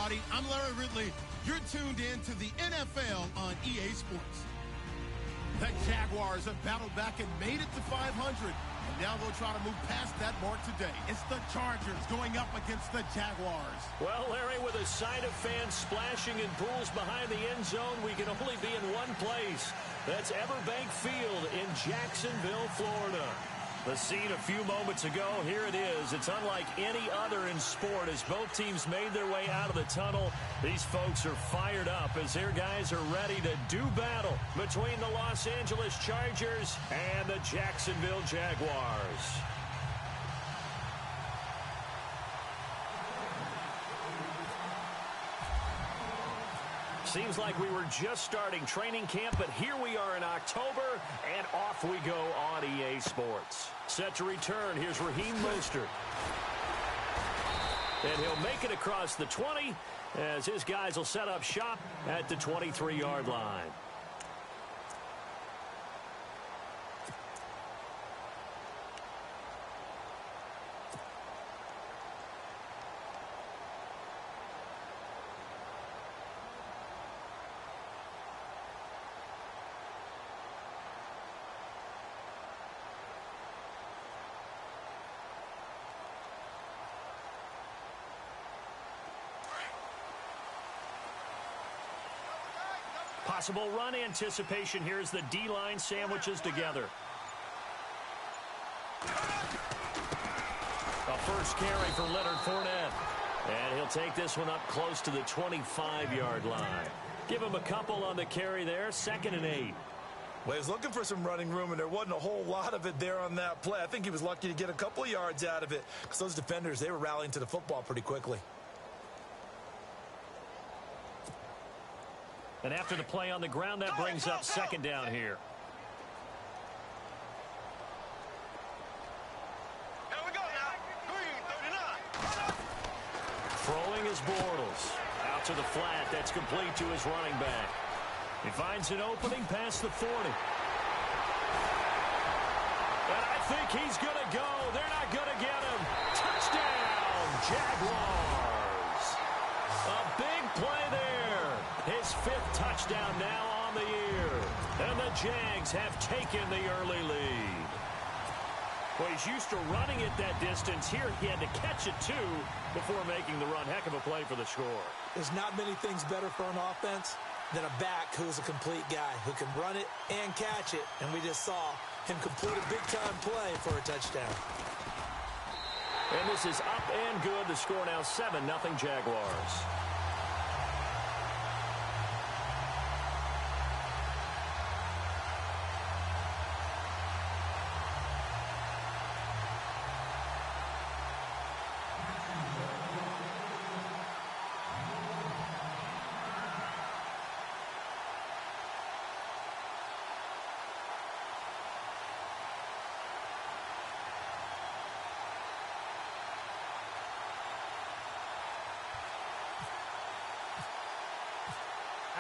everybody. I'm Larry Ridley. You're tuned in to the NFL on EA Sports. The Jaguars have battled back and made it to 500. And now they'll try to move past that mark today. It's the Chargers going up against the Jaguars. Well, Larry, with a sight of fans splashing in pools behind the end zone, we can only be in one place. That's Everbank Field in Jacksonville, Florida. The scene a few moments ago, here it is. It's unlike any other in sport as both teams made their way out of the tunnel. These folks are fired up as their guys are ready to do battle between the Los Angeles Chargers and the Jacksonville Jaguars. Seems like we were just starting training camp, but here we are in October, and off we go on EA Sports. Set to return, here's Raheem Mostert. And he'll make it across the 20 as his guys will set up shop at the 23-yard line. Possible run anticipation here as the D-line sandwiches together. A first carry for Leonard Fournette. And he'll take this one up close to the 25-yard line. Give him a couple on the carry there, 2nd and 8. Well, he was looking for some running room, and there wasn't a whole lot of it there on that play. I think he was lucky to get a couple of yards out of it because those defenders, they were rallying to the football pretty quickly. And after the play on the ground, that brings up 2nd down here. Here we go now. Green, 39. Throwing is Bortles. Out to the flat. That's complete to his running back. He finds an opening past the 40. And I think he's going to go. They're not going to get him. Touchdown, Jaguars. A big play there. His 5th touchdown now on the year. And the Jags have taken the early lead. Well, he's used to running it that distance. Here he had to catch it, too, before making the run. Heck of a play for the score. There's not many things better for an offense than a back who's a complete guy who can run it and catch it. And we just saw him complete a big-time play for a touchdown. And this is up and good. The score now 7-0 Jaguars.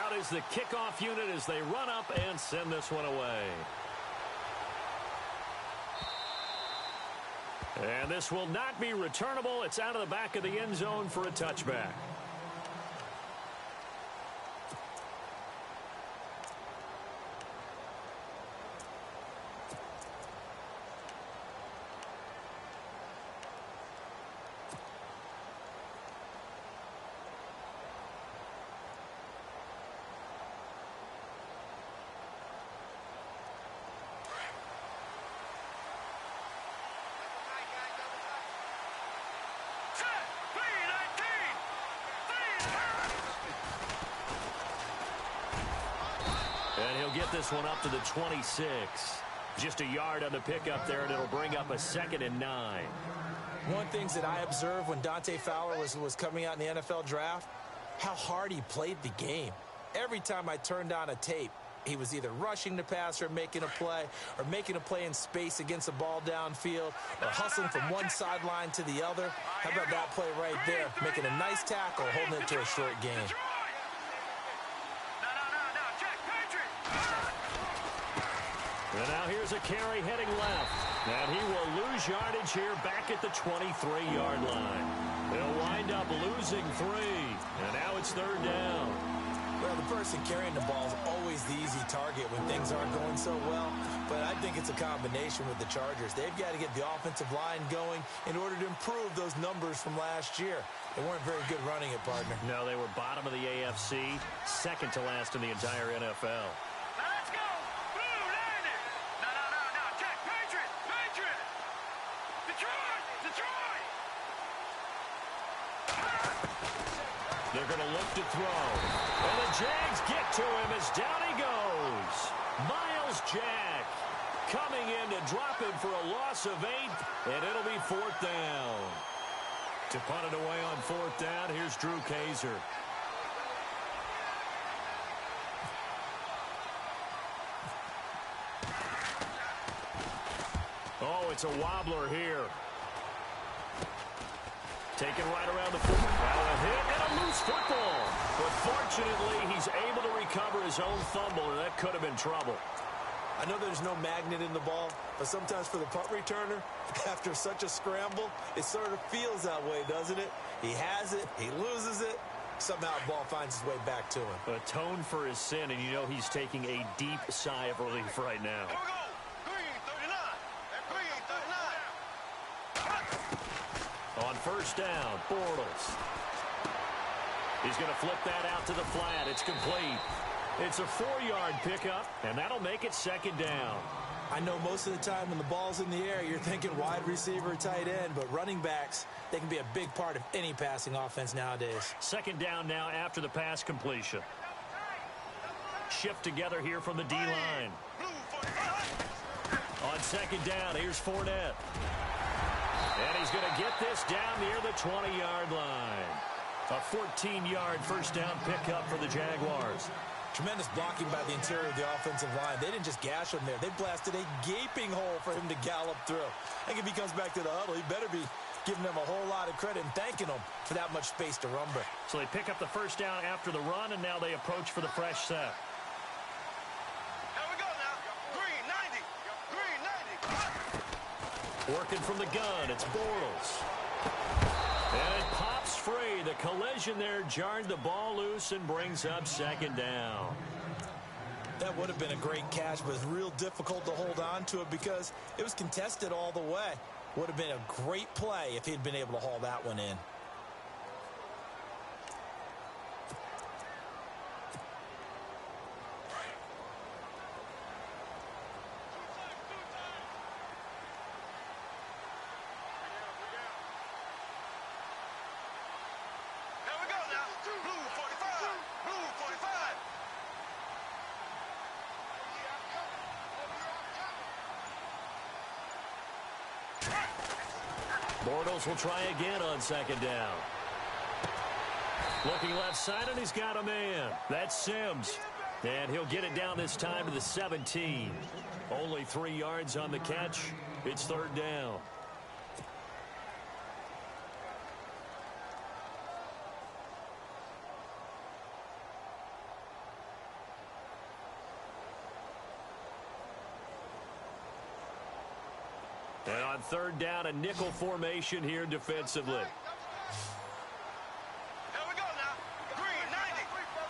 Out is the kickoff unit as they run up and send this one away. And this will not be returnable. It's out of the back of the end zone for a touchback. And he'll get this one up to the 26. Just a yard on the pickup there, and it'll bring up a 2nd and 9. One of the things that I observed when Dante Fowler was coming out in the NFL draft, how hard he played the game. Every time I turned on a tape, he was either rushing the passer, making a play, or making a play in space against the ball downfield, or hustling from one sideline to the other. How about that play right there? Making a nice tackle, holding it to a short gain. And now here's a carry heading left. And he will lose yardage here back at the 23-yard line. They'll wind up losing 3. And now it's 3rd down. Well, the person carrying the ball is always the easy target when things aren't going so well. But I think it's a combination with the Chargers. They've got to get the offensive line going in order to improve those numbers from last year. They weren't very good running it, partner. No, they were bottom of the AFC, second to last in the entire NFL. Now let's go. Blue, land it. No. Check. Patriot. Detroit. They're going to look to throw. And the Jags get to him as down he goes. Myles Jack coming in to drop him for a loss of 8, and it'll be 4th down. To punt it away on 4th down, here's Drew Kaiser. Oh, it's a wobbler here. Taken right around the foot. Well, a hit and a loose football. But fortunately, he's able to recover his own fumble, and that could have been trouble. I know there's no magnet in the ball, but sometimes for the punt returner, after such a scramble, it sort of feels that way, doesn't it? He has it, he loses it, somehow the ball finds its way back to him. Atone for his sin, and you know he's taking a deep sigh of relief right now. Here we go. Green 39. On 1st down, Bortles. He's going to flip that out to the flat. It's complete. It's a 4-yard pickup, and that'll make it 2nd down. I know most of the time when the ball's in the air, you're thinking wide receiver, tight end, but running backs, they can be a big part of any passing offense nowadays. 2nd down now after the pass completion. Shift together here from the D-line. On 2nd down, here's Fournette. And he's going to get this down near the 20-yard line. A 14-yard 1st down pickup for the Jaguars. Tremendous blocking by the interior of the offensive line. They didn't just gash him there. They blasted a gaping hole for him to gallop through. I think if he comes back to the huddle, he better be giving them a whole lot of credit and thanking them for that much space to run by. So they pick up the 1st down after the run, and now they approach for the fresh set. Here we go now. Green 90. Working from the gun, it's Bortles. And it pops free. The collision there jarred the ball loose and brings up 2nd down. That would have been a great catch, but it's real difficult to hold on to it because it was contested all the way. Would have been a great play if he'd been able to haul that one in. Bortles will try again on 2nd down. Looking left side, and he's got a man. That's Sims. And he'll get it down this time to the 17. Only 3 yards on the catch. It's 3rd down. And on 3rd down, a nickel formation here defensively. Here we go now. Green 90.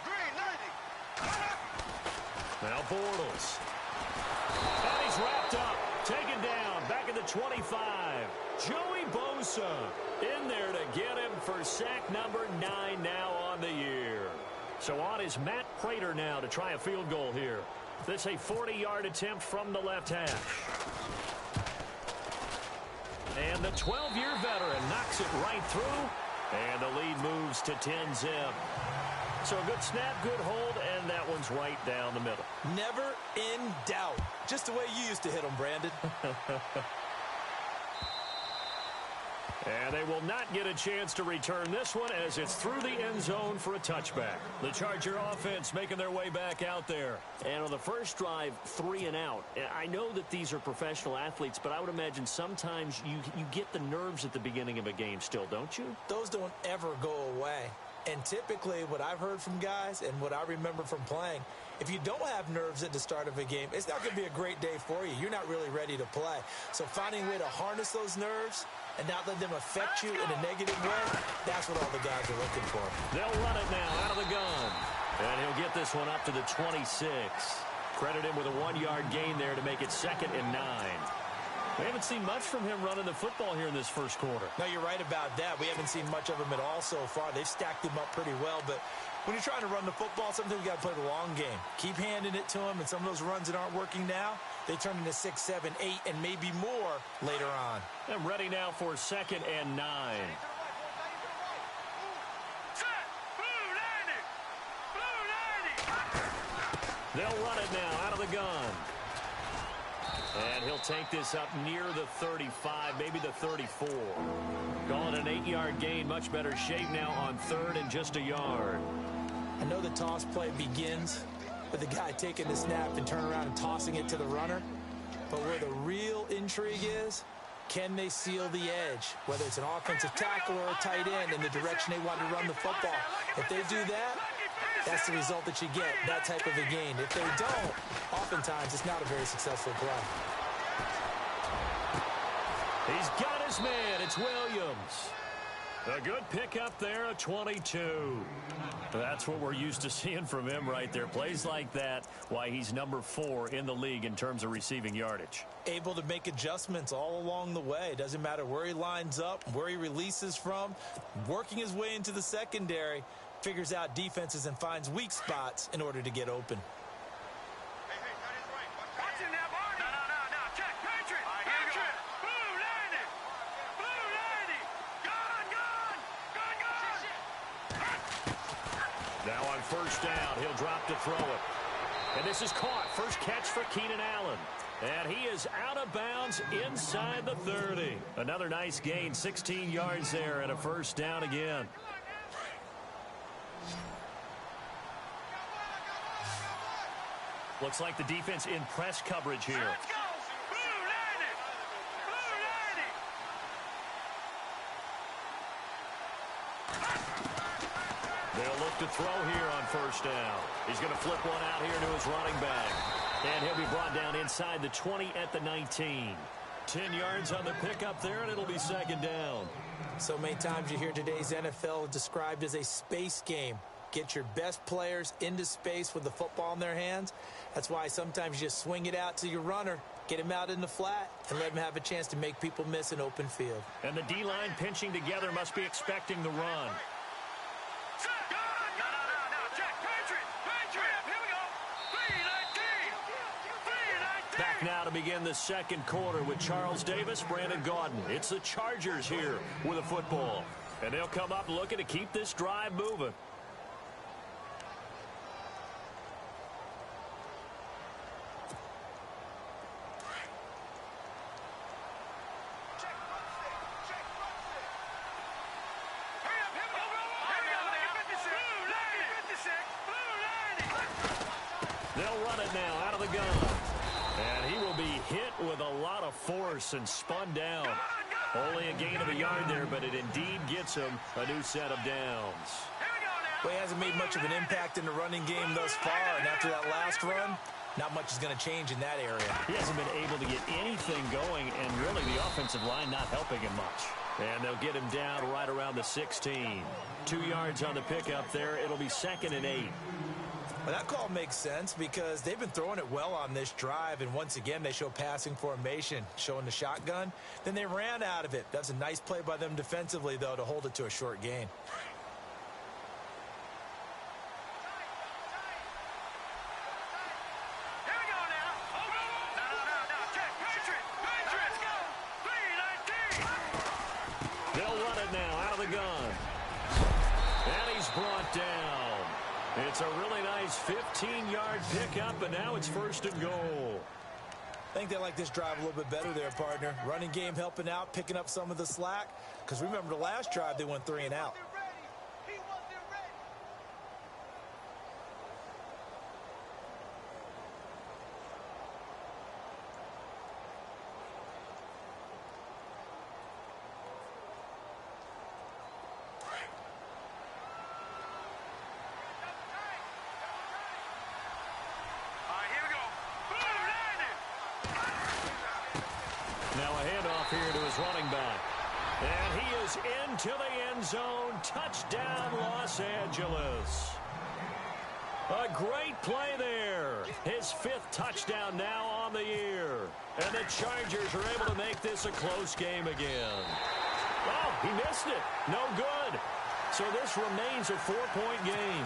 Green 90. Now Bortles. And he's wrapped up. Taken down. Back at the 25. Joey Bosa in there to get him for sack number 9 now on the year. So on is Matt Prater now to try a field goal here. This a 40-yard attempt from the left hash. And the 12-year veteran knocks it right through. And the lead moves to 10-zip. So a good snap, good hold, and that one's right down the middle. Never in doubt. Just the way you used to hit them, Brandon. And they will not get a chance to return this one as it's through the end zone for a touchback. The Charger offense making their way back out there. And on the first drive, 3 and out. I know that these are professional athletes, but I would imagine sometimes you get the nerves at the beginning of a game still, don't you? Those don't ever go away. And typically what I've heard from guys and what I remember from playing, If you don't have nerves at the start of a game, it's not going to be a great day for you. You're not really ready to play. So finding a way to harness those nerves and not let them affect you in a negative way, that's what all the guys are looking for. They'll run it now out of the gun. And he'll get this one up to the 26. Credit him with a 1-yard gain there to make it 2nd and 9. We haven't seen much from him running the football here in this first quarter. No, you're right about that. We haven't seen much of him at all so far. They've stacked him up pretty well, but when you're trying to run the football, sometimes you got to play the long game. Keep handing it to him, and some of those runs that aren't working now, they turn into 6, 7, 8, and maybe more later on. And ready now for 2nd and 9. Set. Blue 90. Blue 90. They'll run it now out of the gun. And he'll take this up near the 35, maybe the 34. Calling an 8-yard gain, much better shape now on 3rd and just a yard. I know the toss play begins with the guy taking the snap and turning around and tossing it to the runner. But where the real intrigue is, can they seal the edge? Whether it's an offensive tackle or a tight end in the direction they want to run the football. If they do that, that's the result that you get, that type of a gain. If they don't, oftentimes it's not a very successful play. He's got his man. It's Williams. A good pickup there, a 22. That's what we're used to seeing from him right there. Plays like that, why he's number 4 in the league in terms of receiving yardage. Able to make adjustments all along the way. Doesn't matter where he lines up, where he releases from. Working his way into the secondary, figures out defenses and finds weak spots in order to get open. Watch him now, Barney. No. Check. Patriot. Patriot. Blue 90. Blue 90. Gun. Now on 1st down, he'll drop to throw it. And this is caught. First catch for Keenan Allen. And he is out of bounds inside the 30. Another nice gain, 16 yards there and a 1st down again. Looks like the defense in press coverage here. Let's go. Blue 90. Blue 90. They'll look to throw here on 1st down. He's going to flip one out here to his running back. And he'll be brought down inside the 20 at the 19. 10 yards on the pickup there, and it'll be 2nd down. So many times you hear today's NFL described as a space game. Get your best players into space with the football in their hands. That's why sometimes you just swing it out to your runner, get him out in the flat, and let him have a chance to make people miss an open field. And the D-line pinching together must be expecting the run. Set. Gun. No. Check. Patriot. Here we go. 319. Back now to begin the 2nd quarter with Charles Davis, Brandon Gaudin. It's the Chargers here with a football. And they'll come up looking to keep this drive moving. They'll run it now out of the gun. And he will be hit with a lot of force and spun down. Only a gain of a yard there, but it indeed gets him a new set of downs. Well, he hasn't made much of an impact in the running game thus far, and after that last run, not much is going to change in that area. He hasn't been able to get anything going, and really the offensive line not helping him much. And they'll get him down right around the 16. 2 yards on the pickup there. It'll be 2nd and 8. Well, that call makes sense because they've been throwing it well on this drive, and once again they show passing formation, showing the shotgun. Then they ran out of it. That's a nice play by them defensively, though, to hold it to a short gain. Here we go now. No. Check. Patriot. Let's go. 319. They'll run it now out of the gun. And he's brought down. It's a really nice 15-yard pickup, and now it's 1st and goal. I think they like this drive a little bit better there, partner. Running game helping out, picking up some of the slack. Because remember, the last drive they went 3 and out. his running back. And he is into the end zone. Touchdown, Los Angeles. A great play there. His 5th touchdown now on the year. And the Chargers are able to make this a close game again. Oh, he missed it. No good. So this remains a 4-point game.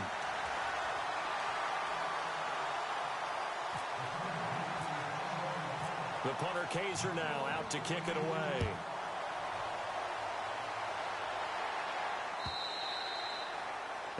The punter Kaiser now out to kick it away.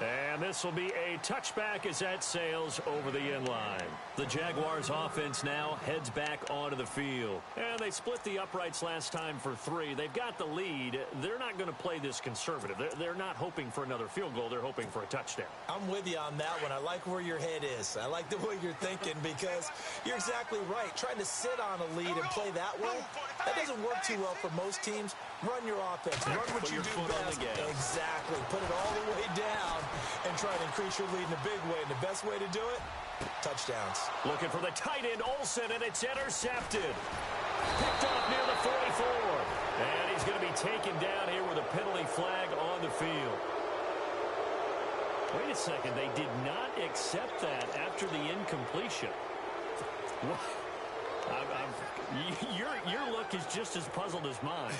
And this will be a touchback as that sails over the end line. The Jaguars offense now heads back onto the field. And they split the uprights last time for 3. They've got the lead. They're not going to play this conservative. They're not hoping for another field goal. They're hoping for a touchdown. I'm with you on that one. I like where your head is. I like the way you're thinking because you're exactly right. Trying to sit on a lead and play that way, that doesn't work too well for most teams. Run your offense. Run what you do best. Exactly. Put it all the way down and try to increase your lead in a big way. And the best way to do it, touchdowns. Looking for the tight end, Olsen, and it's intercepted. Picked off near the 44. And he's going to be taken down here with a penalty flag on the field. Wait a second. They did not accept that after the incompletion. What? Your look is just as puzzled as mine.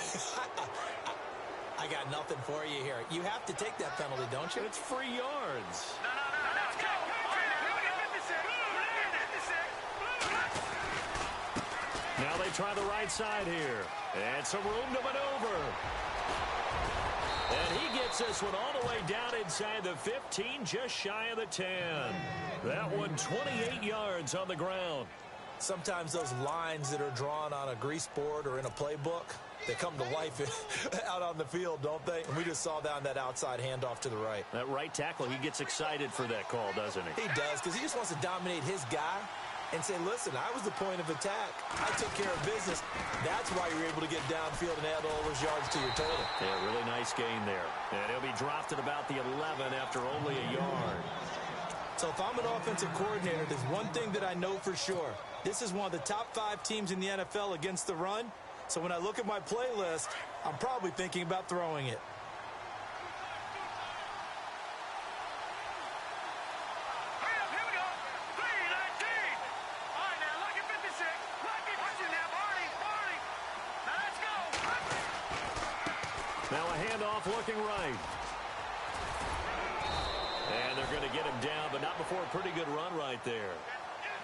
I got nothing for you here. You have to take that penalty, don't you? It's free yards. No, let's go. Now they try the right side here. And some room to maneuver. And he gets this one all the way down inside the 15, just shy of the 10. That one 28 yards on the ground. Sometimes those lines that are drawn on a grease board or in a playbook, they come to life out on the field, don't they? And we just saw down that outside handoff to the right. That right tackle, he gets excited for that call, doesn't he? He does, because he just wants to dominate his guy and say, listen, I was the point of attack. I took care of business. That's why you're able to get downfield and add all those yards to your total. Yeah, really nice gain there. And he'll be dropped at about the 11 after only a yard. So if I'm an offensive coordinator, there's one thing that I know for sure. This is one of the top 5 teams in the NFL against the run. So when I look at my playlist, I'm probably thinking about throwing it. Hurry up, here we go. 3-19. All right, now, lucky 56. Lucky. Watch it now, Barney. Now, let's go. Now a handoff looking right. And they're going to get him down, but not before a pretty good run right there.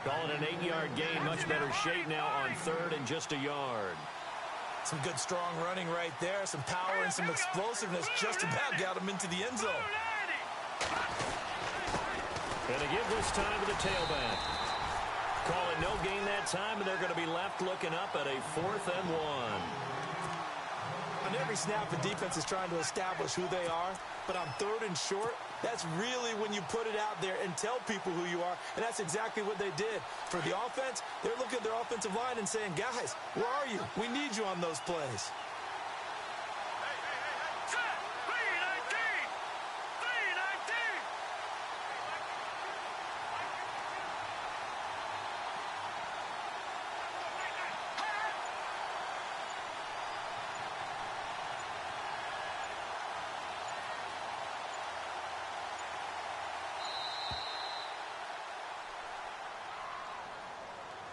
Calling an 8-yard gain, much better shape now on 3rd and just a yard. Some good, strong running right there. Some power and some explosiveness just about got him into the end zone. And to give this time to the tailback. Call it no gain that time, and they're going to be left looking up at a 4th and 1. On every snap, the defense is trying to establish who they are. But on 3rd and short, that's really when you put it out there and tell people who you are. And that's exactly what they did. For the offense, they're looking at their offensive line and saying, guys, where are you? We need you on those plays. Set. 3-19. 3-19.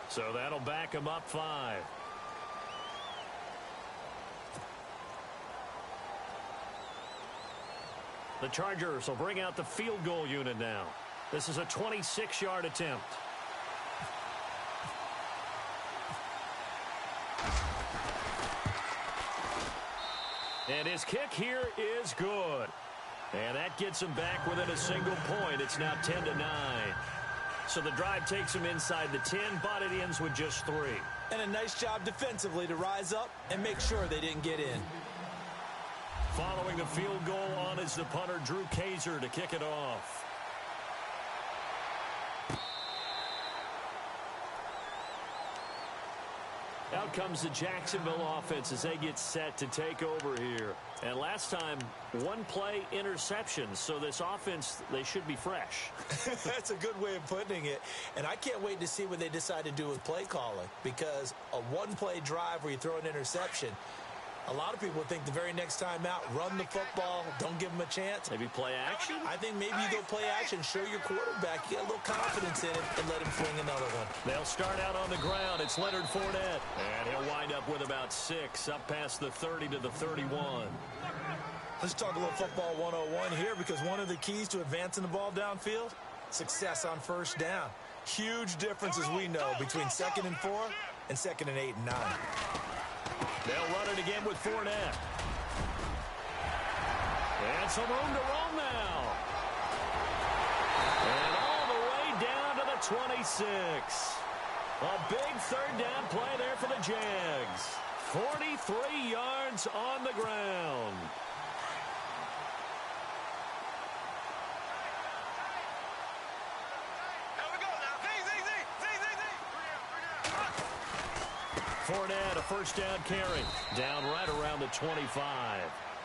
So that'll back him up 5. The Chargers will bring out the field goal unit now. This is a 26-yard attempt. And his kick here is good. And that gets him back within a single point. It's now 10-9. So the drive takes him inside the 10, but it ends with just 3. And a nice job defensively to rise up and make sure they didn't get in. Following the field goal on is the punter, Drew Kaiser, to kick it off. Out comes the Jacksonville offense as they get set to take over here. And last time, 1 play interception. So this offense, they should be fresh. That's a good way of putting it. And I can't wait to see what they decide to do with play calling. Because a 1-play drive where you throw an interception, A lot of people think the very next time out, run the football, don't give them a chance. Maybe play action? I think maybe you go play action, show your quarterback, you get a little confidence in it, and let him fling another one. They'll start out on the ground. It's Leonard Fournette. And he'll wind up with about 6, up past the 30 to the 31. Let's talk a little football 101 here, because one of the keys to advancing the ball downfield, success on first down. Huge difference, as we know, between 2nd and 4 and 2nd and 8 and 9. They'll run it again with Fournette. And some room to roam now. And all the way down to the 26. A big third down play there for the Jags. 43 yards on the ground. Fournette, a first down carry. Down right around the 25.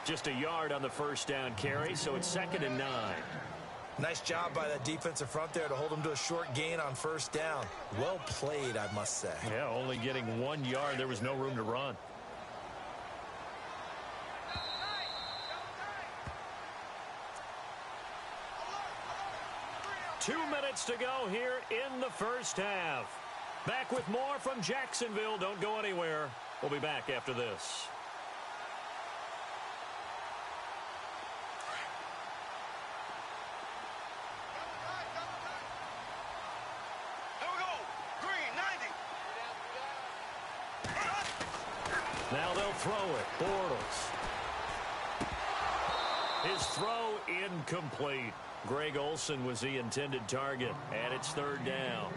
Just a yard on the first down carry, so it's 2nd and 9. Nice job by that defensive front there to hold them to a short gain on first down. Well played, I must say. Yeah, only getting 1 yard. There was no room to run. Two minutes to go here in the first half. Back with more from Jacksonville. Don't go anywhere. We'll be back after this. Here we go. Green, 90. Now they'll throw it. Bortles. His throw incomplete. Greg Olsen was the intended target, and it's 3rd down.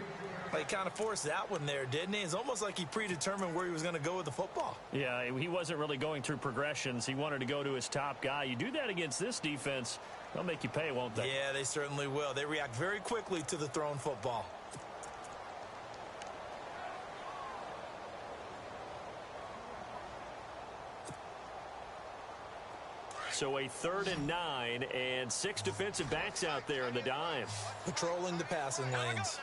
He kind of forced that one there, didn't he? It's almost like he predetermined where he was going to go with the football. Yeah, he wasn't really going through progressions. He wanted to go to his top guy. You do that against this defense, they'll make you pay, won't they? Yeah, they certainly will. They react very quickly to the thrown football. So a 3rd and 9 and 6 defensive backs out there in the dime. Patrolling the passing lanes.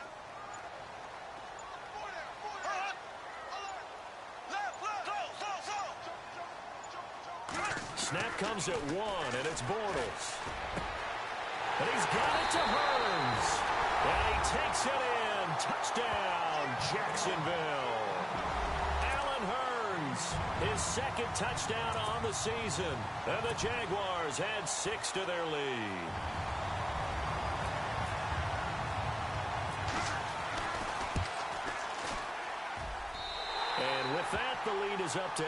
Snap comes at 1, and it's Bortles. And he's got it to Hurns. And he takes it in. Touchdown, Jacksonville. Allen Hurns, his 2nd touchdown on the season. And the Jaguars add 6 to their lead. And with that, the lead is up to 8.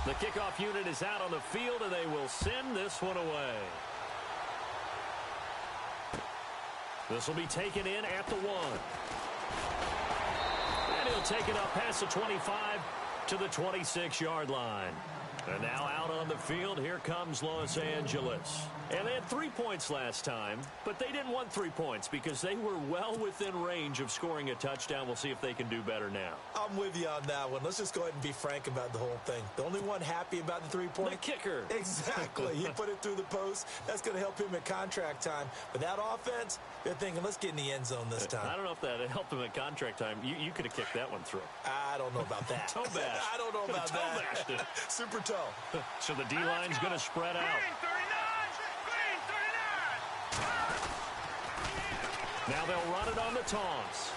The kickoff unit is out on the field, and they will send this one away. This will be taken in at the 1. And he'll take it up past the 25 to the 26-yard line. And now out on the field, here comes Los Angeles. And they had 3 points last time, but they didn't want 3 points because they were well within range of scoring a touchdown. We'll see if they can do better now. I'm with you on that one. Let's just go ahead and be frank about the whole thing. The only one happy about the 3-point. The kicker. Exactly. He put it through the post. That's going to help him at contract time. But that offense, they're thinking, let's get in the end zone this time. I don't know if that helped him at contract time. You could have kicked that one through. I don't know about that. Toe bash. I don't know about toe that. Bashed it. Super toe. So the D-line's going to spread out. Green, 39. Green, 39. Now they'll run it on the toss.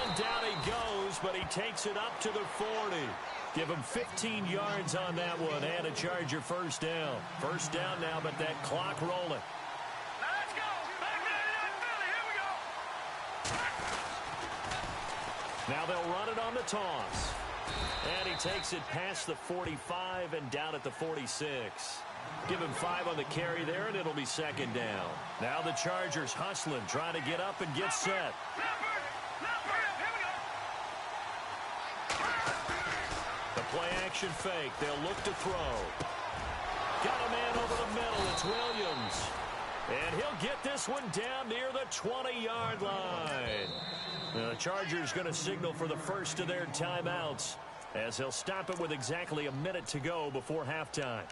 And down he goes, but he takes it up to the 40. Give him 15 yards on that one and a Charger first down. First down now, but that clock rolling. Now let's go. Back there in Philly. Here we go. Now they'll run it on the toss. And he takes it past the 45 and down at the 46. Give him 5 on the carry there, and it'll be second down. Now the Chargers hustling, trying to get up and get set. The play-action fake. They'll look to throw. Got a man over the middle. It's Williams. And he'll get this one down near the 20-yard line. The Chargers going to signal for the first of their timeouts as they'll stop it with exactly a minute to go before halftime.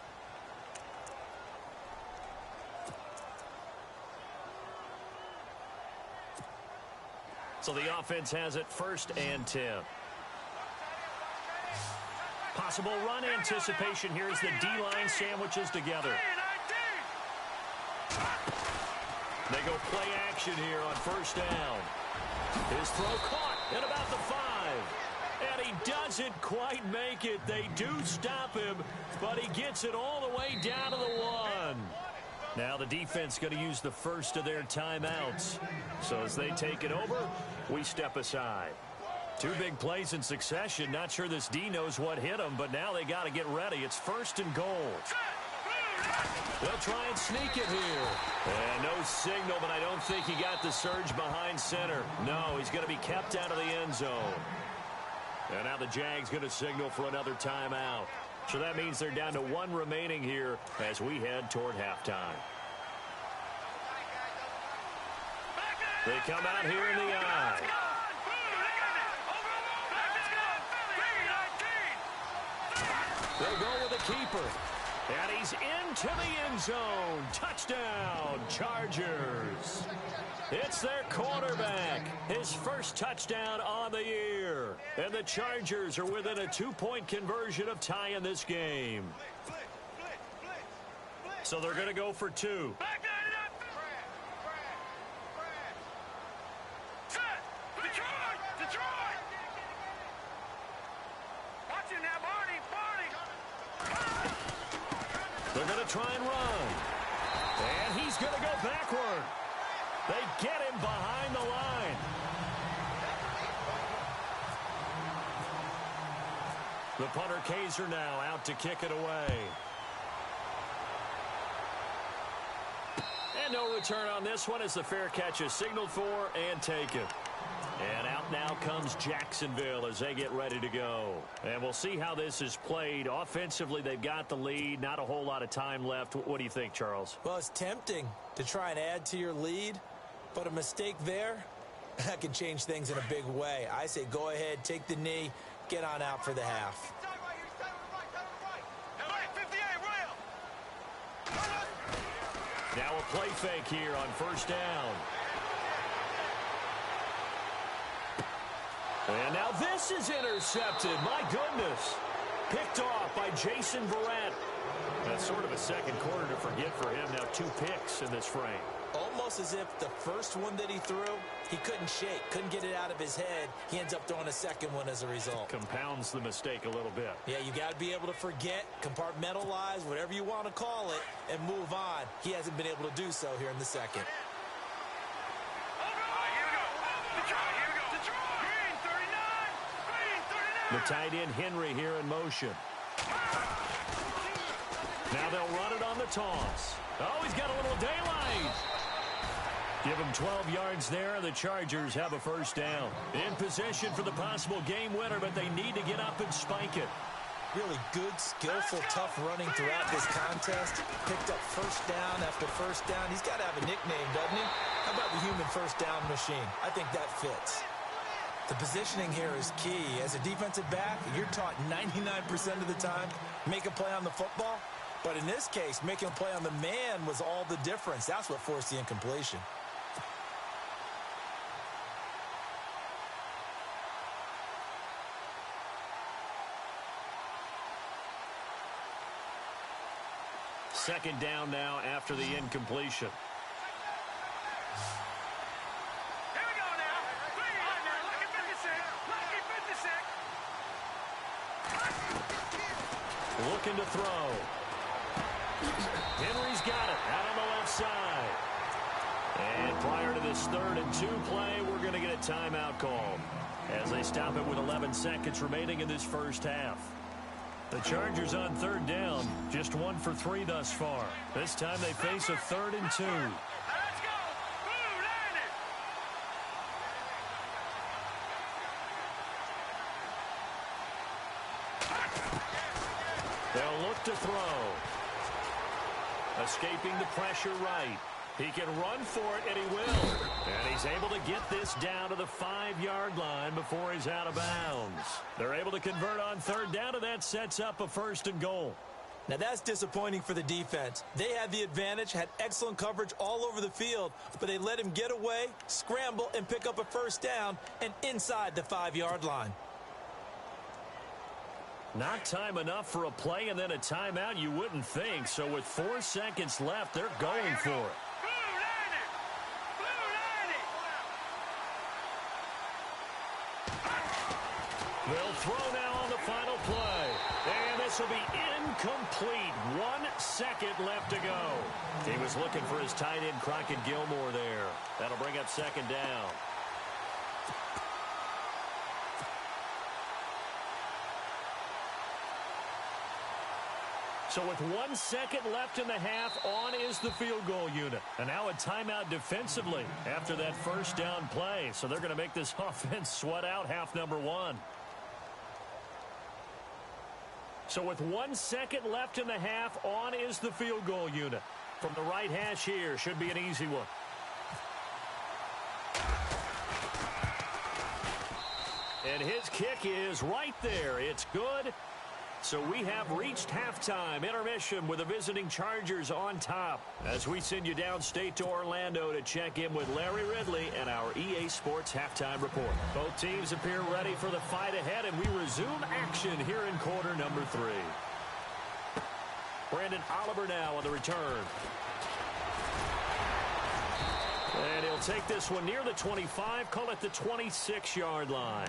So the offense has it 1st and 10. Possible run anticipation here as the D-line sandwiches together. They go play action here on 1st down. His throw caught at about the 5. And he doesn't quite make it. They do stop him, but he gets it all the way down to the 1. Now the defense going to use the first of their timeouts. So as they take it over, we step aside. 2 big plays in succession. Not sure this D knows what hit him, but now they got to get ready. It's 1st and goal. They'll try and sneak it here. And no signal, but I don't think he got the surge behind center. No, he's going to be kept out of the end zone. And now the Jags going to signal for another timeout. So that means they're down to 1 remaining here as we head toward halftime. They come out here in the eye. They'll go with the keeper. And he's into the end zone. Touchdown, Chargers. It's their quarterback. His first touchdown on the year. And the Chargers are within a 2-point conversion of tying this game. So they're going to go for 2. They're going to try and run. And he's going to go backward. They get him behind the line. The punter Kaiser now out to kick it away. And no return on this one as the fair catch is signaled for and taken. And out now comes Jacksonville as they get ready to go. And we'll see how this is played. Offensively, they've got the lead. Not a whole lot of time left. What do you think, Charles? Well, it's tempting to try and add to your lead, but a mistake there, that can change things in a big way. I say go ahead, take the knee, get on out for the half. Now a play fake here on 1st down. And now this is intercepted. My goodness. Picked off by Jason Verrett. That's sort of a second quarter to forget for him. Now 2 picks in this frame. Almost as if the first one that he threw, he couldn't shake, couldn't get it out of his head. He ends up throwing a second one as a result. Compounds the mistake a little bit. Yeah, you got to be able to forget, compartmentalize, whatever you want to call it, and move on. He hasn't been able to do so here in the second. The tight end Henry here in motion. Now they'll run it on the toss. Oh, he's got a little daylight. Give him 12 yards there. The Chargers have a 1st down. In possession for the possible game winner, but they need to get up and spike it. Really good, skillful, tough running throughout this contest. Picked up 1st down after 1st down. He's got to have a nickname, doesn't he? How about the human 1st down machine? I think that fits. The positioning here is key. As a defensive back, you're taught 99% of the time, make a play on the football. But in this case, making a play on the man was all the difference. That's what forced the incompletion. Second down now after the incompletion. Looking to throw. Henry's got it out on the left side. And prior to this 3rd and 2 play, we're going to get a timeout called as they stop it with 11 seconds remaining in this first half. The Chargers on third down, just 1 for 3 thus far. This time they face a 3rd and 2. Let's go! Blue landed! They'll look to throw. Escaping the pressure right. He can run for it, and he will. And he's able to get this down to the 5-yard line before he's out of bounds. They're able to convert on third down, and that sets up a 1st and goal. Now, that's disappointing for the defense. They had the advantage, had excellent coverage all over the field, but they let him get away, scramble, and pick up a 1st down and inside the 5-yard line. Not time enough for a play and then a timeout, you wouldn't think. So with 4 seconds left, they're going for it. Blue landed! Blue landed! They'll throw now on the final play. And this will be incomplete. 1 second left to go. He was looking for his tight end, Crockett Gilmore, there. That'll bring up 2nd down. So with 1 second left in the half, on is the field goal unit. And now a timeout defensively after that 1st down play. So they're going to make this offense sweat out half number 1. So with 1 second left in the half, on is the field goal unit. From the right hash here, should be an easy one. And his kick is right there. It's good. So we have reached halftime intermission with the visiting Chargers on top as we send you downstate to Orlando to check in with Larry Ridley and our EA Sports halftime report. Both teams appear ready for the fight ahead, and we resume action here in quarter number 3. Brandon Oliver now on the return. And he'll take this one near the 25, call it the 26-yard line.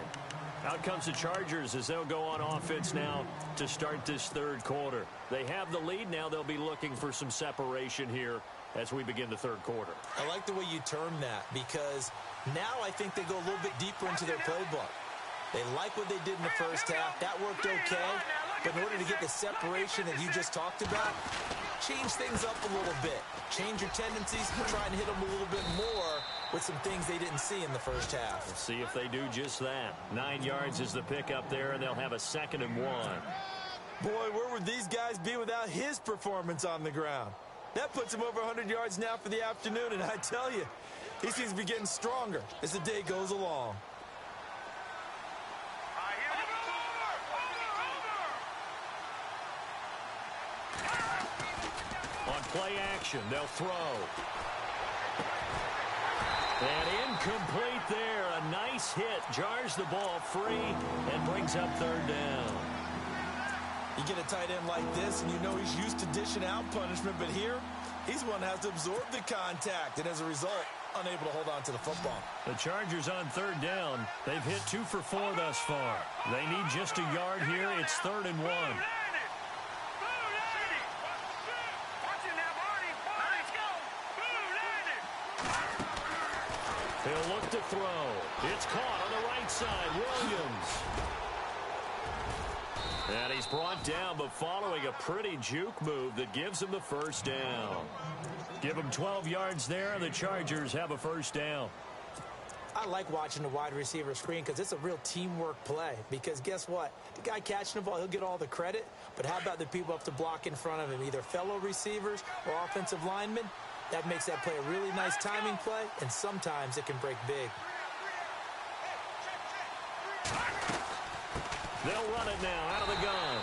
Out comes the Chargers as they'll go on offense now to start this 3rd quarter. They have the lead. Now they'll be looking for some separation here as we begin the 3rd quarter. I like the way you term that because now I think they go a little bit deeper into their playbook. They like what they did in the 1st half. That worked okay. But in order to get the separation that you just talked about, change things up a little bit. Change your tendencies, try and hit them a little bit more with some things they didn't see in the 1st half. Let's see if they do just that. 9 yards is the pickup there, and they'll have a 2nd and 1. Boy, where would these guys be without his performance on the ground? That puts him over 100 yards now for the afternoon, and I tell you, he seems to be getting stronger as the day goes along. On play action, they'll throw. And incomplete there. A nice hit. Jars the ball free and brings up 3rd down. You get a tight end like this, and you know he's used to dishing out punishment, but here, he's one that has to absorb the contact, and as a result, unable to hold on to the football. The Chargers on 3rd down. They've hit 2 for 4 thus far. They need just a yard here. It's 3rd and 1. He'll look to throw. It's caught on the right side. Williams. And he's brought down, but following a pretty juke move that gives him the 1st down. Give him 12 yards there, and the Chargers have a 1st down. I like watching the wide receiver screen because it's a real teamwork play. Because guess what? The guy catching the ball, he'll get all the credit. But how about the people up to block in front of him, either fellow receivers or offensive linemen? That makes that play a really nice timing play, and sometimes it can break big. They'll run it now out of the gun.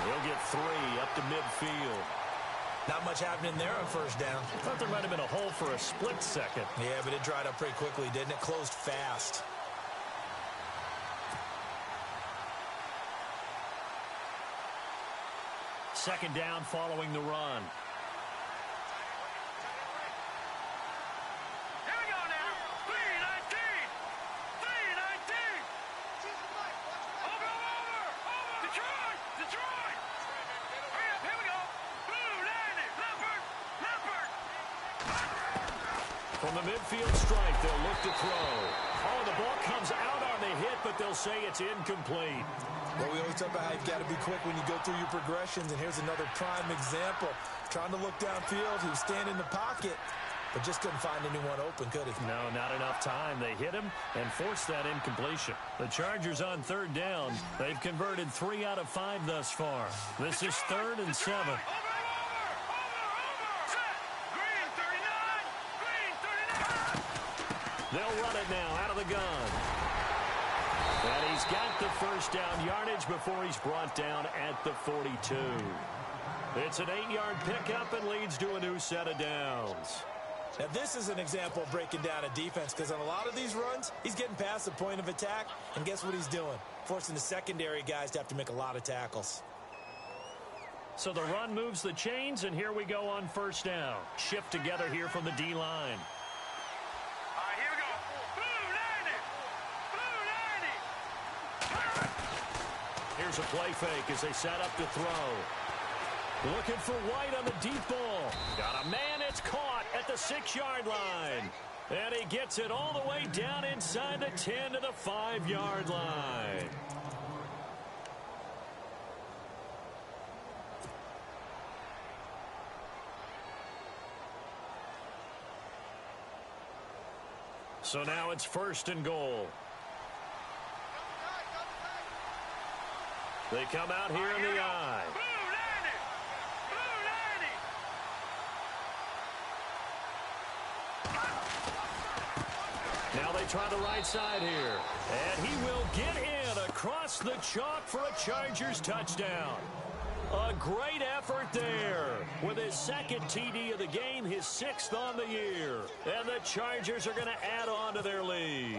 He'll get 3 up to midfield. Not much happening there on 1st down. I thought there might have been a hole for a split second. Yeah, but it dried up pretty quickly, didn't it? Closed fast. Second down following the run. From the midfield strike, they'll look to throw. Oh, the ball comes out on the hit, but they'll say it's incomplete. Well, we always talk about how you've got to be quick when you go through your progressions, and here's another prime example. Trying to look downfield, he was standing in the pocket, but just couldn't find anyone open, could he? No, not enough time. They hit him and forced that incompletion. The Chargers on third down. They've converted 3 out of 5 thus far. This is 3rd and 7. They'll run it now out of the gun. And he's got the first down yardage before he's brought down at the 42. It's an 8-yard pickup and leads to a new set of downs. Now, this is an example of breaking down a defense, because on a lot of these runs, he's getting past the point of attack, and guess what he's doing? Forcing the secondary guys to have to make a lot of tackles. So the run moves the chains, and here we go on first down. Shift together here from the D-line. Here's a play fake as they set up to throw. Looking for White on the deep ball. Got a man, it's caught at the 6-yard line. And he gets it all the way down inside the 10 to the 5-yard line. So now it's 1st and goal. They come out here in the I. Now they try the right side here. And he will get in across the chalk for a Chargers touchdown. A great effort there. With his 2nd TD of the game, his 6th on the year. And the Chargers are going to add on to their lead.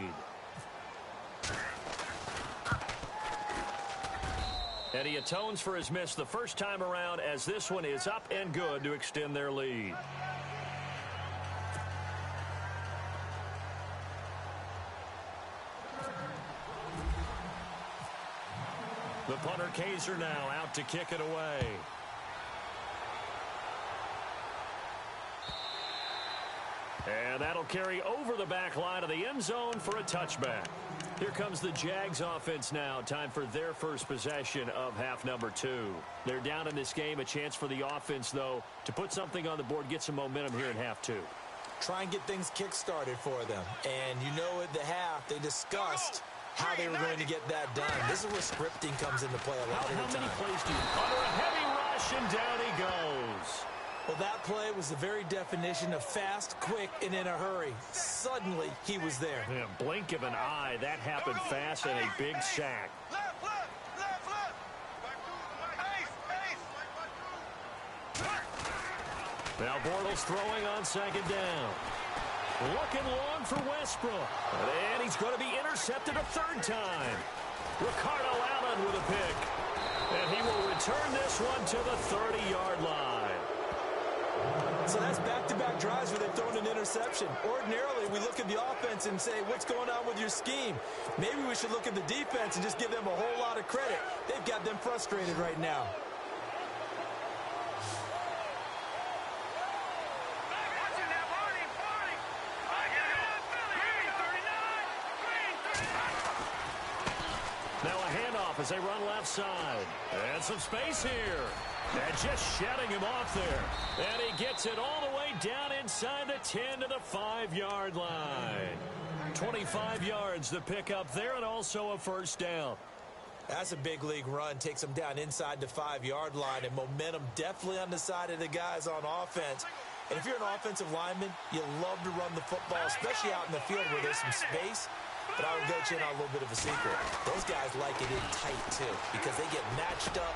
And he atones for his miss the first time around, as this one is up and good to extend their lead. The punter Kaiser now out to kick it away. And that'll carry over the back line of the end zone for a touchback. Here comes the Jags offense now. Time for their first possession of half number 2. They're down in this game. A chance for the offense, though, to put something on the board, get some momentum here in half 2. Try and get things kick-started for them. And you know at the half, they discussed how they were going to get that done. This is where scripting comes into play a lot of the time. How many plays do you... Under a heavy rush, and down he goes. Well, that play was the very definition of fast, quick, and in a hurry. Suddenly, he was there. Yeah, blink of an eye. That happened fast and a big sack. Now Bortles throwing on 2nd down. Looking long for Westbrook. And he's going to be intercepted a 3rd time. Ricardo Allen with a pick. And he will return this one to the 30-yard line. So that's back-to-back drives where they've thrown an interception. Ordinarily, we look at the offense and say, what's going on with your scheme? Maybe we should look at the defense and just give them a whole lot of credit. They've got them frustrated right now. Now a handoff as they run left side. And some space here. And just shutting him off there. And he gets it all the way down inside the 10 to the 5-yard line. 25 yards to pick up there, and also a first down. That's a big league run. Takes them down inside the 5-yard line, and momentum definitely on the side of the guys on offense. And if you're an offensive lineman, you love to run the football, especially out in the field where there's some space. But I would let you in on a little bit of a secret. Those guys like it in tight, too, because they get matched up.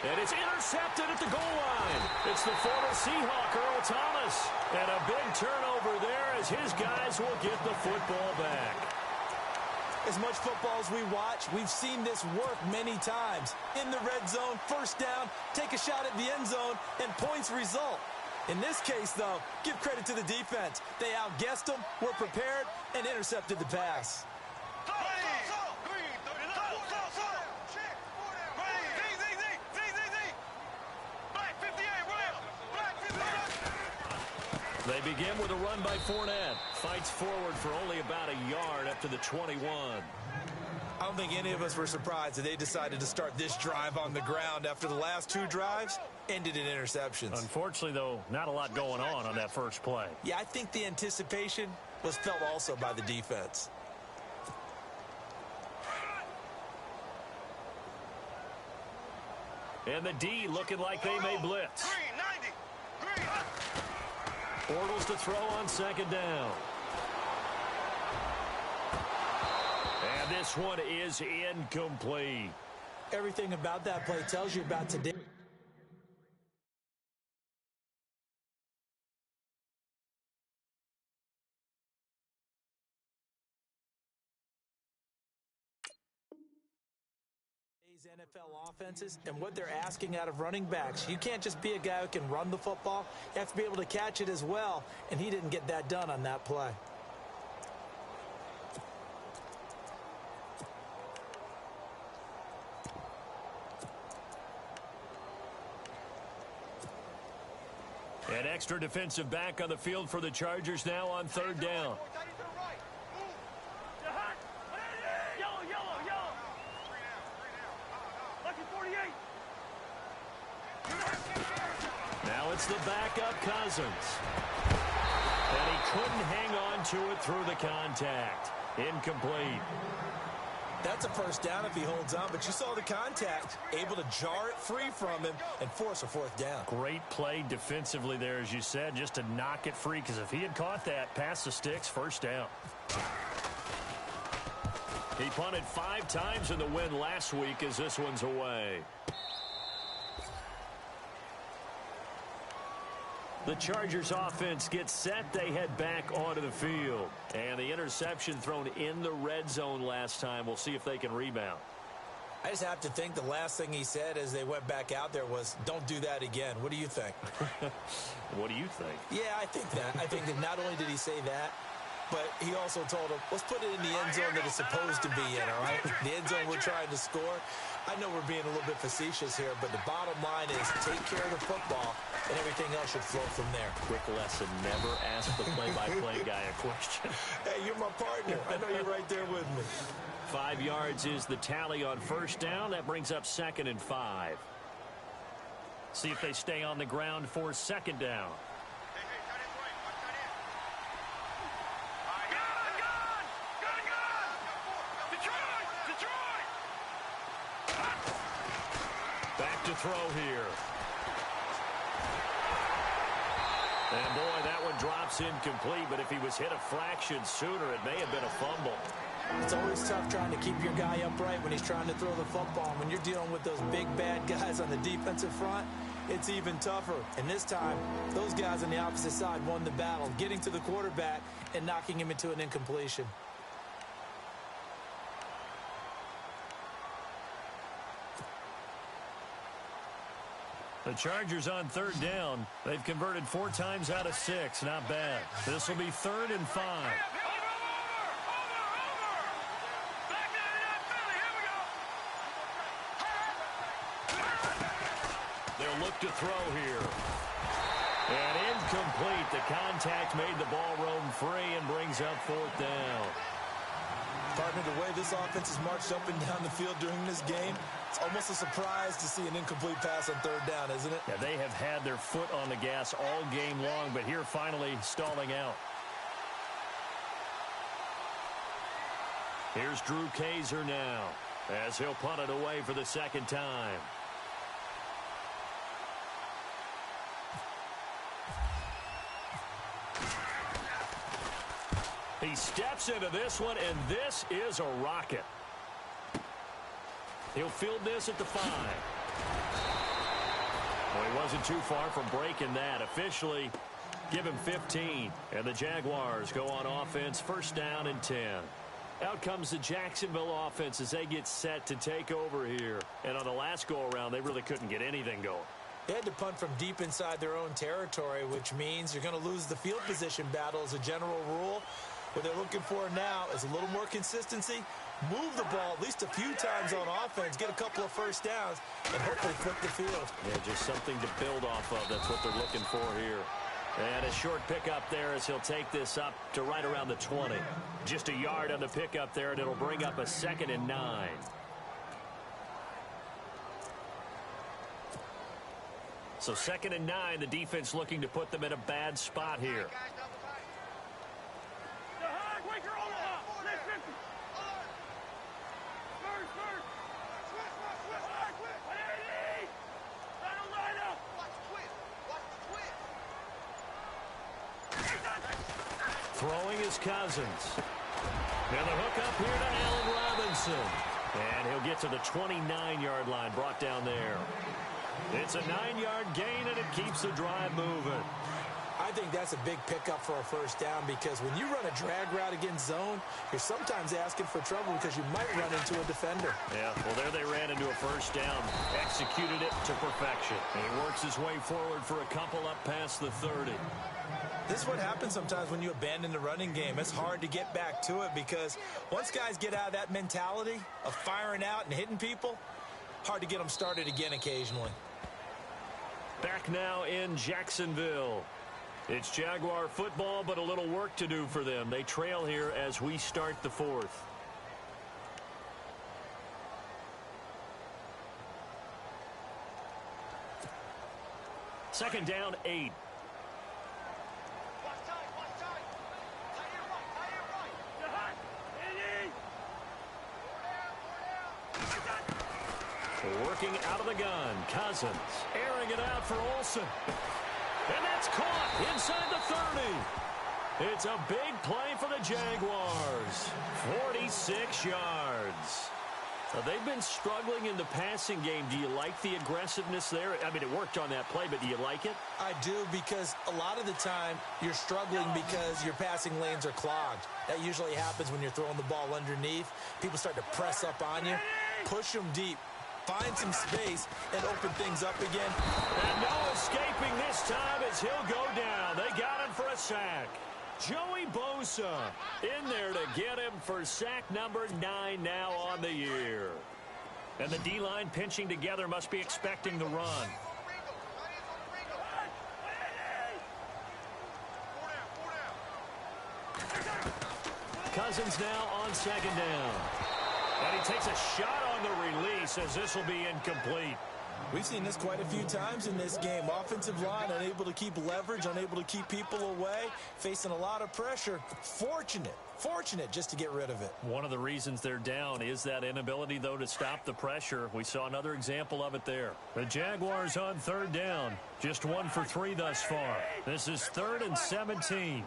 And it's intercepted at the goal line. It's the former Seahawk, Earl Thomas. And a big turnover there as his guys will get the football back. As much football as we watch, we've seen this work many times. In the red zone, first down, take a shot at the end zone, and points result. In this case, though, give credit to the defense. They outguessed them, were prepared, and intercepted the pass. They They begin with a run by Fournette. Fights forward for only about a yard up to the 21. I don't think any of us were surprised that they decided to start this drive on the ground after the last two drives ended in interceptions. Unfortunately, though, not a lot going on that first play. Yeah, I think the anticipation was felt also by the defense. And the D looking like they may blitz. Bortles to throw on second down. And this one is incomplete. Everything about that play tells you about today. NFL offenses and what they're asking out of running backs. You can't just be a guy who can run the football. You have to be able to catch it as well, and he didn't get that done on that play. An extra defensive back on the field for the Chargers now on third down. Now it's the backup Cousins. And he couldn't hang on to it through the contact. Incomplete. That's a first down if he holds on, but you saw the contact, able to jar it free from him and force a fourth down. Great play defensively there, as you said, just to knock it free, because if he had caught that, past the sticks, first down. He punted 5 times in the win last week as this one's away. The Chargers offense gets set. They head back onto the field. And the interception thrown in the red zone last time. We'll see if they can rebound. I just have to think the last thing he said as they went back out there was, don't do that again. What do you think? What do you think? Yeah, I think that. I think that not only did he say that, but he also told him, let's put it in the end zone that it's supposed to be in, all right? The end zone we're trying to score. I know we're being a little bit facetious here, but the bottom line is take care of the football, and everything else should flow from there. Quick lesson, never ask the play-by-play guy a question. Hey, you're my partner. I know you're right there with me. 5 yards is the tally on first down. That brings up 2nd and 5. See if they stay on the ground for second down. Back to throw here. And boy, that one drops incomplete, but if he was hit a fraction sooner, it may have been a fumble. It's always tough trying to keep your guy upright when he's trying to throw the football. And when you're dealing with those big, bad guys on the defensive front, it's even tougher. And this time, those guys on the opposite side won the battle, getting to the quarterback and knocking him into an incompletion. The Chargers on third down. They've converted 4 times out of 6. Not bad. This will be 3rd and 5. They'll look to throw here. And incomplete. The contact made the ball roam free and brings up 4th down. Partner, the way this offense has marched up and down the field during this game, it's almost a surprise to see an incomplete pass on third down, isn't it? Yeah, they have had their foot on the gas all game long, but here finally stalling out. Here's Drew Kaiser now as he'll punt it away for the 2nd time. He steps into this one, and this is a rocket. He'll field this at the 5. Well, he wasn't too far from breaking that. Officially, give him 15. And the Jaguars go on offense, 1st down and 10. Out comes the Jacksonville offense as they get set to take over here. And on the last go-around, they really couldn't get anything going. They had to punt from deep inside their own territory, which means you're going to lose the field position battle as a general rule. What they're looking for now is a little more consistency, move the ball at least a few times on offense, get a couple of first downs, and hopefully flip the field. Yeah, just something to build off of. That's what they're looking for here. And a short pickup there as he'll take this up to right around the 20. Just a yard on the pickup there, and it'll bring up a 2nd and 9. So 2nd and 9, the defense looking to put them in a bad spot here. Throwing is Cousins. And the hook up here to Allen Robinson. And he'll get to the 29-yard line, brought down there. It's a 9-yard gain, and it keeps the drive moving. I think that's a big pickup for a first down because when you run a drag route against zone, you're sometimes asking for trouble because you might run into a defender. Yeah, well, there they ran into a first down, executed it to perfection. And he works his way forward for a couple up past the 30. This is what happens sometimes when you abandon the running game. It's hard to get back to it because once guys get out of that mentality of firing out and hitting people, hard to get them started again occasionally. Back now in Jacksonville. It's Jaguar football, but a little work to do for them. They trail here as we start the 4th. Second down, 8. Working out of the gun, Cousins airing it out for Olsen. And that's caught inside the 30. It's a big play for the Jaguars. 46 yards. Now, they've been struggling in the passing game. Do you like the aggressiveness there? I mean, it worked on that play, but do you like it? I do, because a lot of the time you're struggling because your passing lanes are clogged. That usually happens when you're throwing the ball underneath. People start to press up on you, push them deep, find some space, and open things up again. And no escaping this time as he'll go down. They got him for a sack. Joey Bosa in there to get him for sack number 9 now on the year. And the D-line pinching together, must be expecting the run. Cousins now on 2nd down. And he takes a shot on the release as this will be incomplete. We've seen this quite a few times in this game. Offensive line unable to keep leverage, unable to keep people away, facing a lot of pressure. Fortunate just to get rid of it. One of the reasons they're down is that inability, though, to stop the pressure. We saw another example of it there. The Jaguars on 3rd down. Just 1 for 3 thus far. This is 3rd and 17.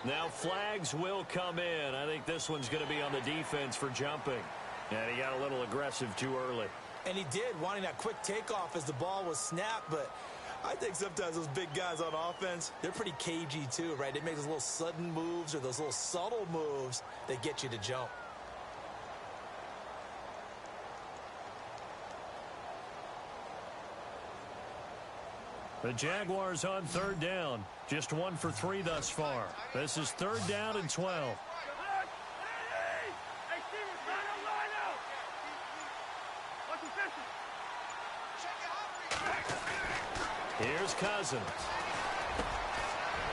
Now flags will come in. I think this one's going to be on the defense for jumping. And he got a little aggressive too early. And he did, wanting that quick takeoff as the ball was snapped. But I think sometimes those big guys on offense, they're pretty cagey too, right? They make those little sudden moves or those little subtle moves that get you to jump. The Jaguars on 3rd down. Just 1 for 3 thus far. This is 3rd down and 12. Here's Cousins.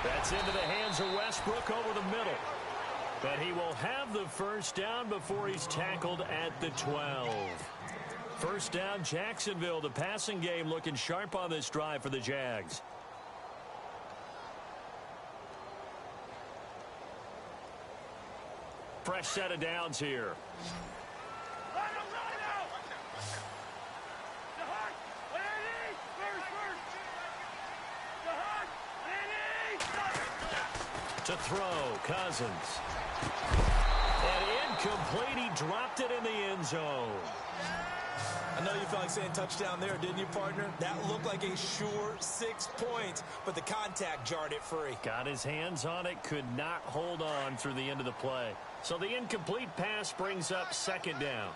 That's into the hands of Westbrook over the middle. But he will have the first down before he's tackled at the 12. First down, Jacksonville. The passing game looking sharp on this drive for the Jags. Fresh set of downs here. To throw, Cousins. And incomplete. He dropped it in the end zone. I know you felt like saying touchdown there, didn't you, partner? That looked like a sure 6 points, but the contact jarred it free. Got his hands on it, could not hold on through the end of the play. So the incomplete pass brings up 2nd down.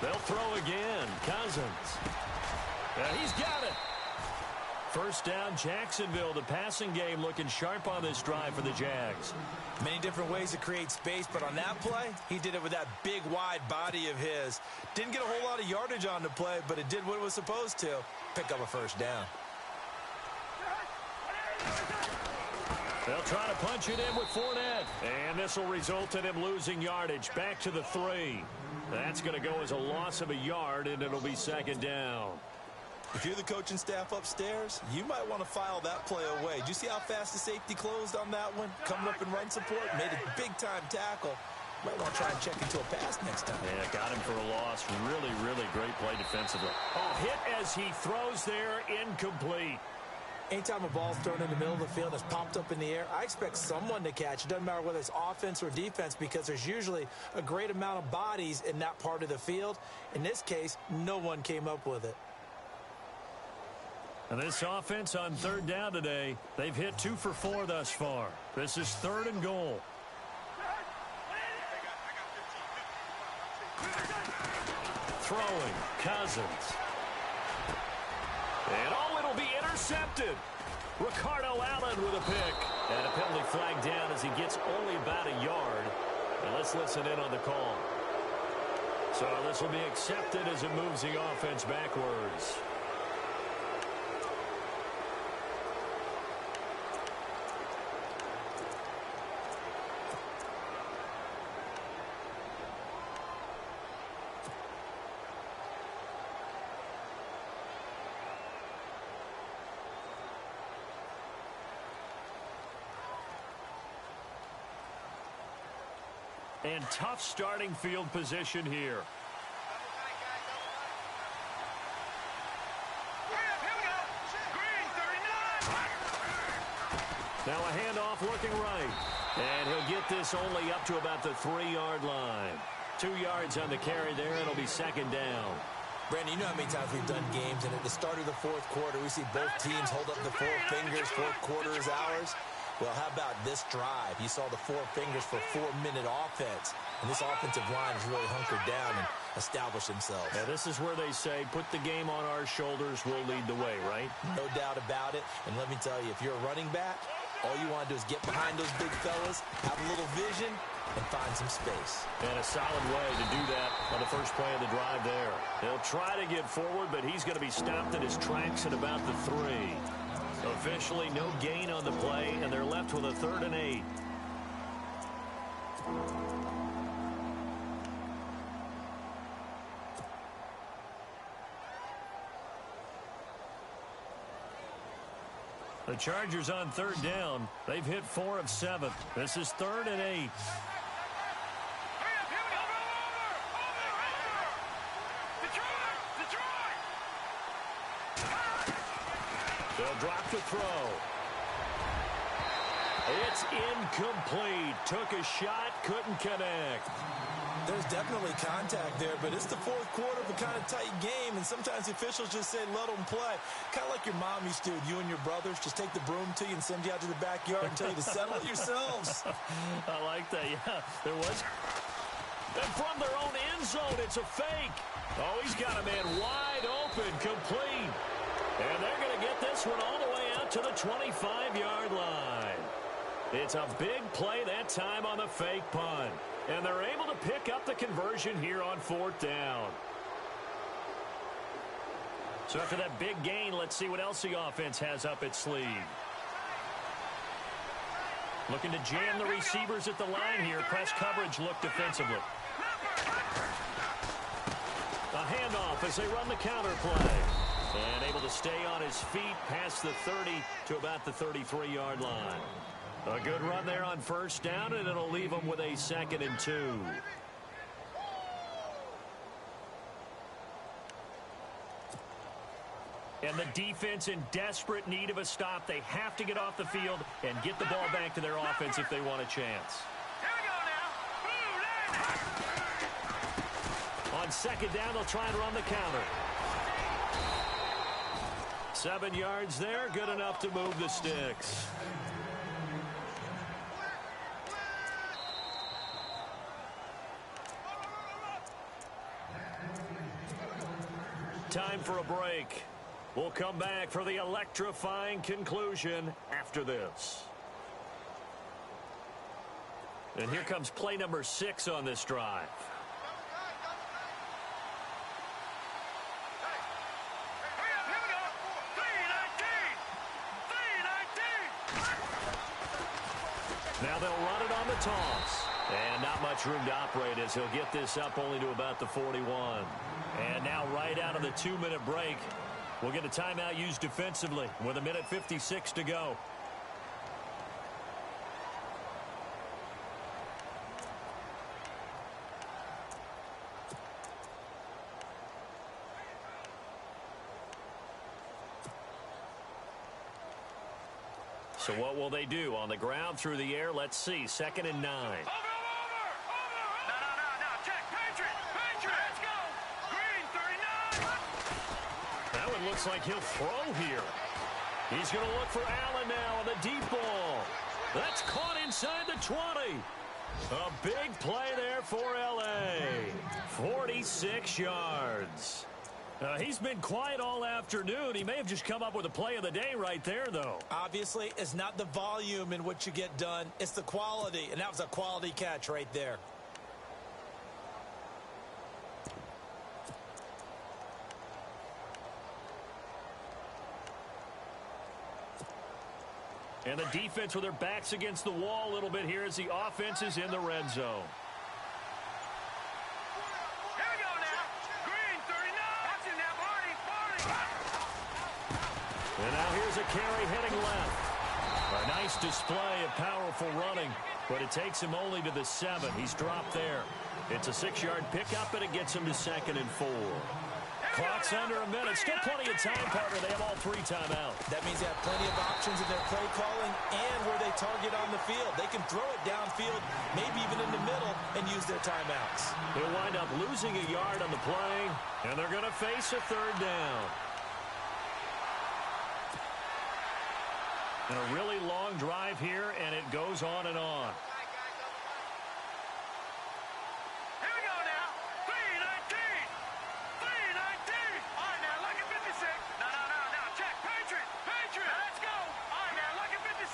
They'll throw again. Cousins. And he's got it. First down, Jacksonville. The passing game looking sharp on this drive for the Jags. Many different ways to create space, but on that play, he did it with that big, wide body of his. Didn't get a whole lot of yardage on the play, but it did what it was supposed to. Pick up a first down. They'll try to punch it in with Fournette. And this will result in him losing yardage. Back to the 3. That's going to go as a loss of a yard, and it'll be second down. If you're the coaching staff upstairs, you might want to file that play away. Did you see how fast the safety closed on that one? Coming up in run support, made a big-time tackle. Might want to try and check into a pass next time. Yeah, got him for a loss. Really, really great play defensively. Oh, hit as he throws there, incomplete. Anytime a ball's thrown in the middle of the field and it's popped up in the air, I expect someone to catch. It doesn't matter whether it's offense or defense because there's usually a great amount of bodies in that part of the field. In this case, no one came up with it. And this offense on third down today, they've hit 2 for 4 thus far. This is 3rd and goal. Throwing, Cousins. And oh, it'll be intercepted. Ricardo Allen with a pick. And a penalty flag down as he gets only about a yard. And let's listen in on the call. So this will be accepted as it moves the offense backwards. And tough starting field position here. Now a handoff looking right. And he'll get this only up to about the 3-yard line. 2 yards on the carry there, and it'll be second down. Brandon, you know how many times we've done games, and at the start of the fourth quarter, we see both teams hold up the 4 fingers, fourth quarter is ours. Well, how about this drive? You saw the 4 fingers for 4-minute offense. And this offensive line has really hunkered down and established themselves. Yeah, this is where they say, put the game on our shoulders, we'll lead the way, right? No doubt about it. And let me tell you, if you're a running back, all you want to do is get behind those big fellas, have a little vision, and find some space. And a solid way to do that on the first play of the drive there. They'll try to get forward, but he's going to be stopped in his tracks at about the 3. Officially no gain on the play, and they're left with a 3rd and 8. The Chargers on 3rd down. They've hit 4 of 7. This is 3rd and 8. They'll drop the throw. It's incomplete. Took a shot, couldn't connect. There's definitely contact there, but it's the fourth quarter of a kind of tight game, and sometimes the officials just say, let them play. Kind of like your mom used to do, you and your brothers, just take the broom to you and send you out to the backyard and tell you to settle it yourselves. I like that, yeah. There was. And from their own end zone, it's a fake. Oh, he's got a man wide open, complete. And they're going to get this one all the way out to the 25-yard line. It's a big play that time on the fake punt. And they're able to pick up the conversion here on 4th down. So after that big gain, let's see what else the offense has up its sleeve. Looking to jam the receivers at the line here. Press coverage look defensively. A handoff as they run the counter play. And able to stay on his feet past the 30 to about the 33-yard line. A good run there on 1st down, and it'll leave them with a 2nd and 2. And the defense in desperate need of a stop. They have to get off the field and get the ball back to their offense if they want a chance. On 2nd down, they'll try and run the counter. 7 yards there, good enough to move the sticks. Time for a break. We'll come back for the electrifying conclusion after this. And here comes play number 6 on this drive. Now they'll run it on the toss. And not much room to operate as he'll get this up only to about the 41. And now right out of the 2-minute break, we'll get a timeout used defensively with 1:56 to go. So what will they do? On the ground, through the air, let's see. 2nd and 9. Over! No, check. Patriot, let's go! Green, 39! That one looks like he'll throw here. He's going to look for Allen now on the deep ball. That's caught inside the 20. A big play there for L.A. 46 yards. He's been quiet all afternoon. He may have just come up with a play of the day right there, though. Obviously, it's not the volume in which you get done. It's the quality, and that was a quality catch right there. And the defense with their backs against the wall a little bit here as the offense is in the red zone. And now here's a carry heading left. A nice display of powerful running, but it takes him only to the 7. He's dropped there. It's a 6-yard pickup, and it gets him to 2nd and 4. Clock's under a minute. Still plenty of time, partner. They have all 3 timeouts. That means they have plenty of options in their play calling and where they target on the field. They can throw it downfield, maybe even in the middle, and use their timeouts. They'll wind up losing a yard on the play, and they're going to face a 3rd down. And a really long drive here, and it goes on and on. Here we go now. 3:19. 3:19. All right, now, lucky 56. No. Check. Patriot. Let's go. All right, now, lucky 56.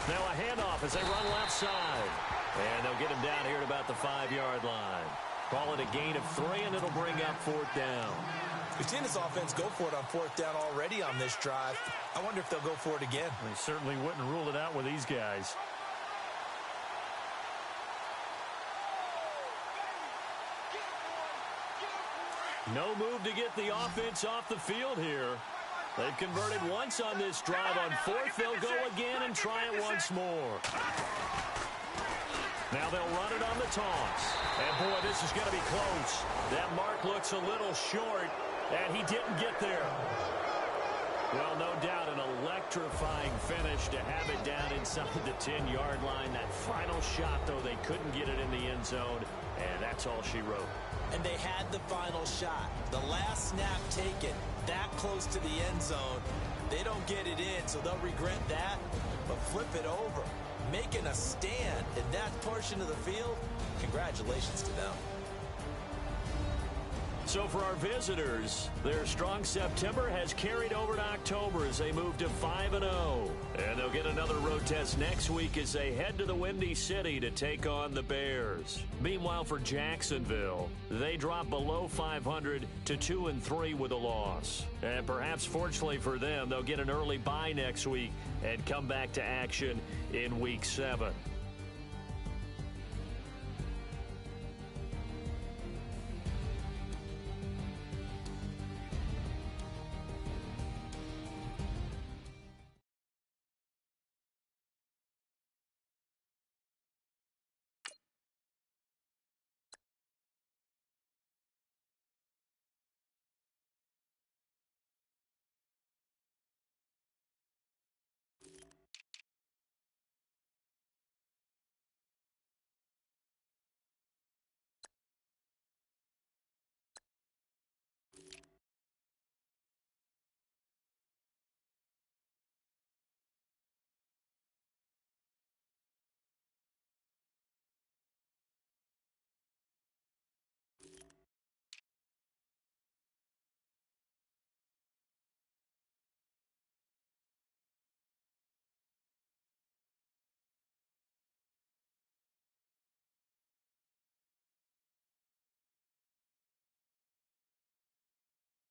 Now a handoff as they run left side. And they'll get him down here at about the 5-yard line. Call it a gain of 3, and it'll bring up 4th down. We've seen this offense go for it on 4th down already on this drive. I wonder if they'll go for it again. They certainly wouldn't rule it out with these guys. No move to get the offense off the field here. They've converted once on this drive. On 4th, they'll go again and try it once more. Now they'll run it on the toss. And, boy, this is going to be close. That mark looks a little short, and he didn't get there. Well, no doubt an electrifying finish to have it down inside the 10-yard line. That final shot, though, they couldn't get it in the end zone, and that's all she wrote. And they had the final shot. The last snap taken that close to the end zone. They don't get it in, so they'll regret that, but flip it over. Making a stand in that portion of the field, congratulations to them. So for our visitors, their strong September has carried over to October as they move to 5-0. And they'll get another road test next week as they head to the Windy City to take on the Bears. Meanwhile, for Jacksonville, they drop below 500 to 2-3 with a loss. And perhaps fortunately for them, they'll get an early bye next week and come back to action in Week 7.